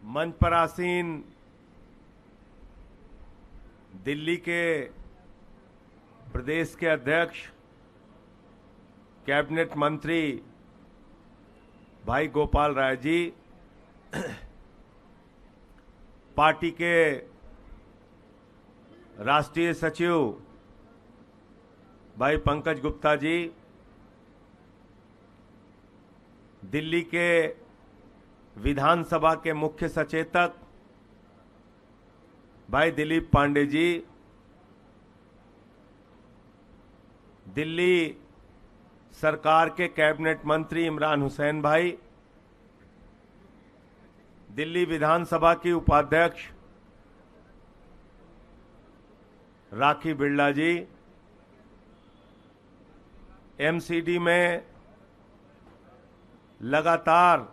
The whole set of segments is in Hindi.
मंच पर आसीन दिल्ली के प्रदेश के अध्यक्ष कैबिनेट मंत्री भाई गोपाल राय जी, पार्टी के राष्ट्रीय सचिव भाई पंकज गुप्ता जी, दिल्ली के विधानसभा के मुख्य सचेतक भाई दिलीप पांडे जी, दिल्ली सरकार के कैबिनेट मंत्री इमरान हुसैन भाई, दिल्ली विधानसभा की उपाध्यक्ष राखी बिरला जी, एमसीडी में लगातार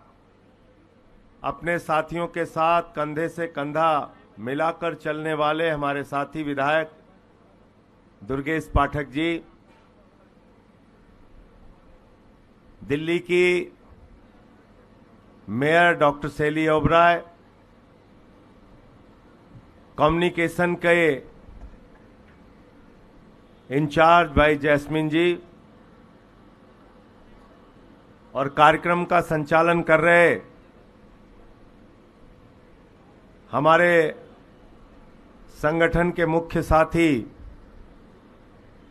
अपने साथियों के साथ कंधे से कंधा मिलाकर चलने वाले हमारे साथी विधायक दुर्गेश पाठक जी, दिल्ली की मेयर डॉक्टर शैली ओबराय, कम्युनिकेशन के इंचार्ज भाई जैस्मिन जी और कार्यक्रम का संचालन कर रहे हमारे संगठन के मुख्य साथी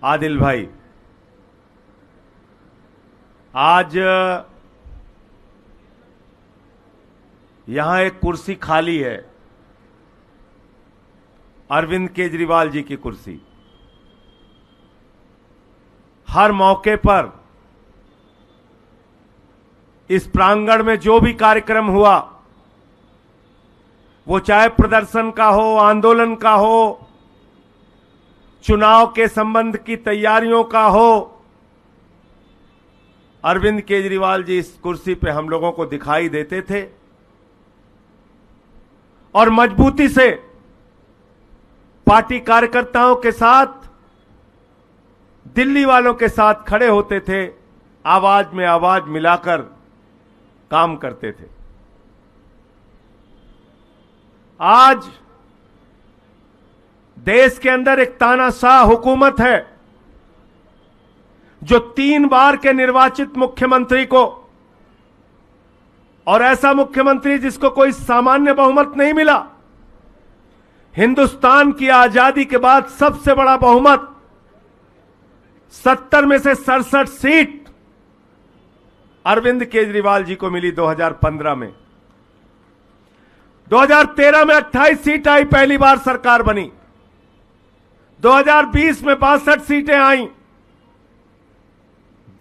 आदिल भाई। आज यहां एक कुर्सी खाली है, अरविंद केजरीवाल जी की कुर्सी। हर मौके पर इस प्रांगण में जो भी कार्यक्रम हुआ, वो चाहे प्रदर्शन का हो, आंदोलन का हो, चुनाव के संबंध की तैयारियों का हो, अरविंद केजरीवाल जी इस कुर्सी पे हम लोगों को दिखाई देते थे और मजबूती से पार्टी कार्यकर्ताओं के साथ, दिल्ली वालों के साथ खड़े होते थे, आवाज में आवाज मिलाकर काम करते थे। आज देश के अंदर एक तानाशाह हुकूमत है जो 3 बार के निर्वाचित मुख्यमंत्री को, और ऐसा मुख्यमंत्री जिसको कोई सामान्य बहुमत नहीं मिला, हिंदुस्तान की आजादी के बाद सबसे बड़ा बहुमत 70 में से 67 सीट अरविंद केजरीवाल जी को मिली 2015 में। 2013 में 28 सीट आई, पहली बार सरकार बनी। 2020 में 62 सीटें आई।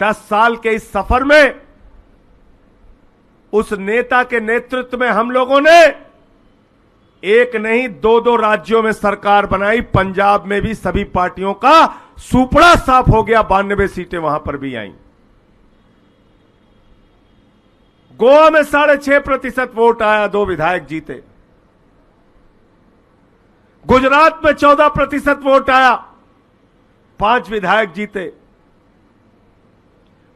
10 साल के इस सफर में उस नेता के नेतृत्व में हम लोगों ने एक नहीं 2-2 राज्यों में सरकार बनाई। पंजाब में भी सभी पार्टियों का सुपड़ा साफ हो गया, 92 सीटें वहां पर भी आईं। गोवा में 6.5% वोट आया, 2 विधायक जीते। गुजरात में 14% वोट आया, 5 विधायक जीते।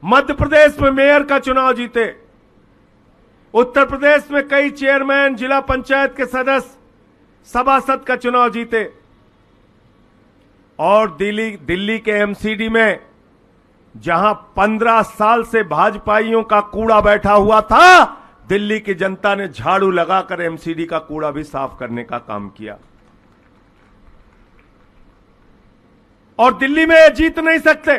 मध्य प्रदेश में मेयर का चुनाव जीते। उत्तर प्रदेश में कई चेयरमैन, जिला पंचायत के सदस्य, सभासद का चुनाव जीते। और दिल्ली के एमसीडी में जहां 15 साल से भाजपाइयों का कूड़ा बैठा हुआ था, दिल्ली की जनता ने झाड़ू लगाकर एमसीडी का कूड़ा भी साफ करने का काम किया। और दिल्ली में जीत नहीं सकते,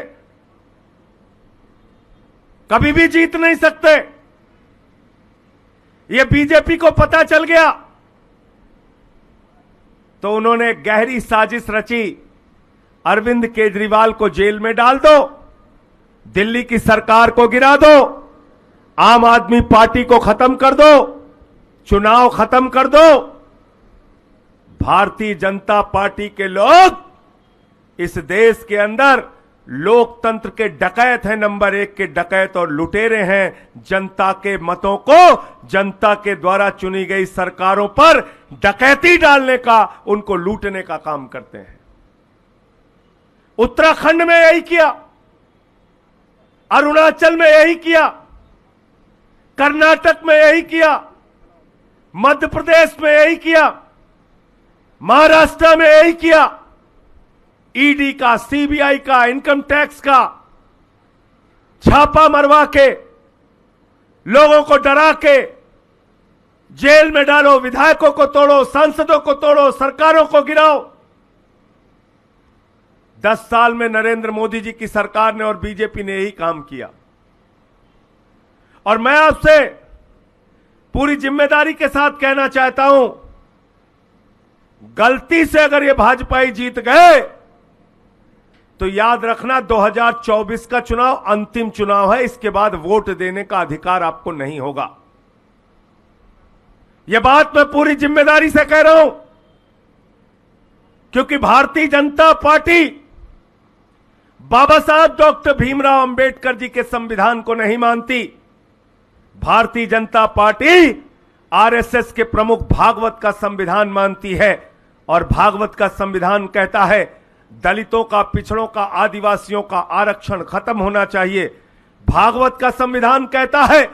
कभी भी जीत नहीं सकते, यह बीजेपी को पता चल गया। तो उन्होंने गहरी साजिश रची, अरविंद केजरीवाल को जेल में डाल दो, दिल्ली की सरकार को गिरा दो, आम आदमी पार्टी को खत्म कर दो, चुनाव खत्म कर दो। भारतीय जनता पार्टी के लोग इस देश के अंदर लोकतंत्र के डकैत हैं, नंबर 1 के डकैत और लुटेरे हैं। जनता के मतों को, जनता के द्वारा चुनी गई सरकारों पर डकैती डालने का, उनको लूटने का काम करते हैं। उत्तराखंड में यही किया, अरुणाचल में यही किया, कर्नाटक में यही किया, मध्य प्रदेश में यही किया, महाराष्ट्र में यही किया। ईडी का, सीबीआई का, इनकम टैक्स का छापा मरवा के, लोगों को डरा के जेल में डालो, विधायकों को तोड़ो, सांसदों को तोड़ो, सरकारों को गिराओ। 10 साल में नरेंद्र मोदी जी की सरकार ने और बीजेपी ने यही काम किया। और मैं आपसे पूरी जिम्मेदारी के साथ कहना चाहता हूं, गलती से अगर ये भाजपाई जीत गए तो याद रखना 2024 का चुनाव अंतिम चुनाव है। इसके बाद वोट देने का अधिकार आपको नहीं होगा। यह बात मैं पूरी जिम्मेदारी से कह रहा हूं, क्योंकि भारतीय जनता पार्टी बाबा साहब डॉक्टर भीमराव अंबेडकर जी के संविधान को नहीं मानती। भारतीय जनता पार्टी आरएसएस के प्रमुख भागवत का संविधान मानती है। और भागवत का संविधान कहता है दलितों का, पिछड़ों का, आदिवासियों का आरक्षण खत्म होना चाहिए। भागवत का संविधान कहता है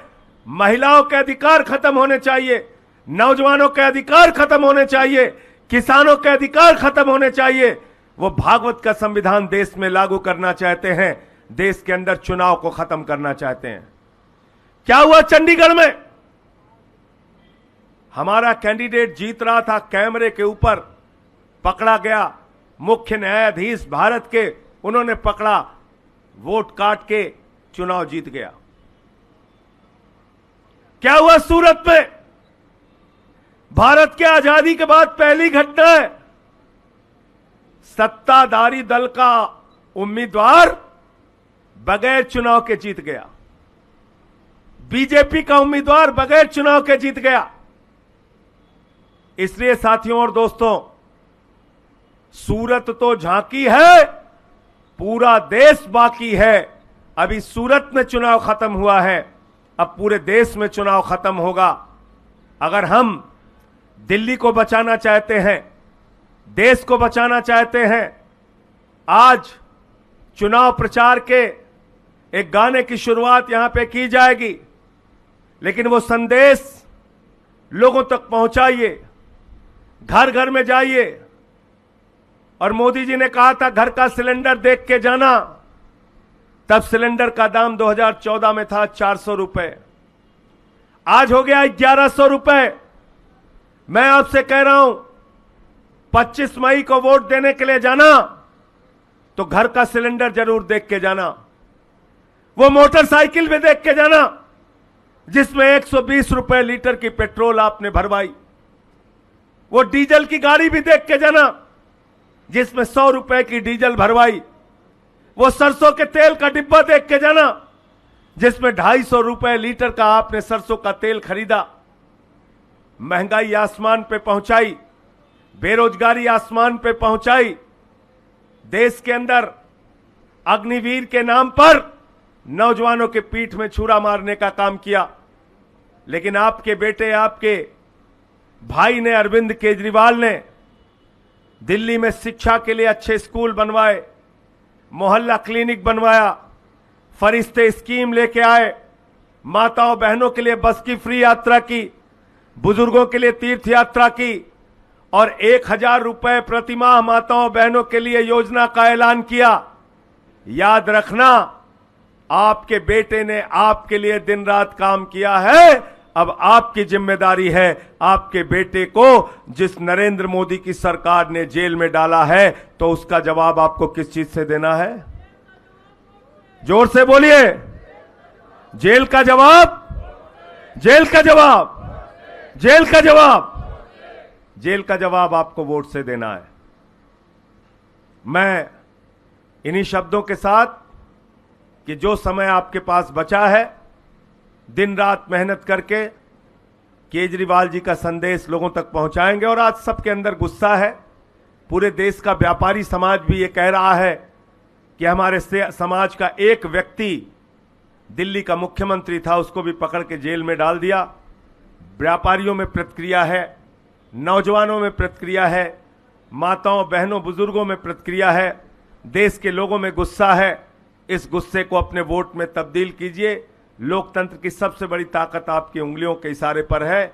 महिलाओं के अधिकार खत्म होने चाहिए, नौजवानों के अधिकार खत्म होने चाहिए, किसानों के अधिकार खत्म होने चाहिए। वो भागवत का संविधान देश में लागू करना चाहते हैं, देश के अंदर चुनाव को खत्म करना चाहते हैं। क्या हुआ चंडीगढ़ में? हमारा कैंडिडेट जीत रहा था, कैमरे के ऊपर पकड़ा गया, मुख्य न्यायाधीश भारत के, उन्होंने पकड़ा, वोट काट के चुनाव जीत गया। क्या हुआ सूरत में? भारत के आजादी के बाद पहली घटना है, सत्ताधारी दल का उम्मीदवार बगैर चुनाव के जीत गया। बीजेपी का उम्मीदवार बगैर चुनाव के जीत गया। इसलिए साथियों और दोस्तों, सूरत तो झांकी है, पूरा देश बाकी है। अभी सूरत में चुनाव खत्म हुआ है, अब पूरे देश में चुनाव खत्म होगा। अगर हम दिल्ली को बचाना चाहते हैं, देश को बचाना चाहते हैं, आज चुनाव प्रचार के एक गाने की शुरुआत यहां पे की जाएगी, लेकिन वो संदेश लोगों तक पहुंचाइए, घर घर में जाइए। और मोदी जी ने कहा था घर का सिलेंडर देख के जाना, तब सिलेंडर का दाम 2014 में था 400 रुपए, आज हो गया 1100 रुपए। मैं आपसे कह रहा हूं 25 मई को वोट देने के लिए जाना तो घर का सिलेंडर जरूर देख के जाना। वो मोटरसाइकिल भी देख के जाना जिसमें 120 रुपए लीटर की पेट्रोल आपने भरवाई। वो डीजल की गाड़ी भी देख के जाना जिसमें 100 रुपए की डीजल भरवाई। वो सरसों के तेल का डिब्बा देख के जाना जिसमें 250 रुपए लीटर का आपने सरसों का तेल खरीदा। महंगाई आसमान पे पहुंचाई, बेरोजगारी आसमान पे पहुंचाई। देश के अंदर अग्निवीर के नाम पर नौजवानों के पीठ में छुरा मारने का काम किया। लेकिन आपके बेटे, आपके भाई ने, अरविंद केजरीवाल ने दिल्ली में शिक्षा के लिए अच्छे स्कूल बनवाए, मोहल्ला क्लिनिक बनवाया, फरिश्ते स्कीम लेके आए, माताओं बहनों के लिए बस की फ्री यात्रा की, बुजुर्गों के लिए तीर्थ यात्रा की और 1000 रुपए प्रतिमाह माताओं बहनों के लिए योजना का ऐलान किया। याद रखना, आपके बेटे ने आपके लिए दिन रात काम किया है। अब आपकी जिम्मेदारी है आपके बेटे को जिस नरेंद्र मोदी की सरकार ने जेल में डाला है, तो उसका जवाब आपको किस चीज से देना है? जोर से बोलिए, जेल का जवाब, जेल का जवाब, जेल का जवाब, जेल का जवाब आपको वोट से देना है। मैं इन्हीं शब्दों के साथ कि जो समय आपके पास बचा है, दिन रात मेहनत करके केजरीवाल जी का संदेश लोगों तक पहुंचाएंगे। और आज सबके अंदर गुस्सा है, पूरे देश का व्यापारी समाज भी ये कह रहा है कि हमारे समाज का एक व्यक्ति दिल्ली का मुख्यमंत्री था, उसको भी पकड़ के जेल में डाल दिया। व्यापारियों में प्रतिक्रिया है, नौजवानों में प्रतिक्रिया है, माताओं बहनों बुजुर्गों में प्रतिक्रिया है, देश के लोगों में गुस्सा है। इस गुस्से को अपने वोट में तब्दील कीजिए। लोकतंत्र की सबसे बड़ी ताकत आपकी उंगलियों के इशारे पर है।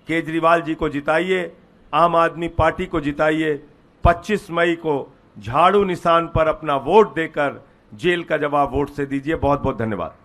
केजरीवाल जी को जिताइए, आम आदमी पार्टी को जिताइए। 25 मई को झाड़ू निशान पर अपना वोट देकर जेल का जवाब वोट से दीजिए। बहुत बहुत धन्यवाद।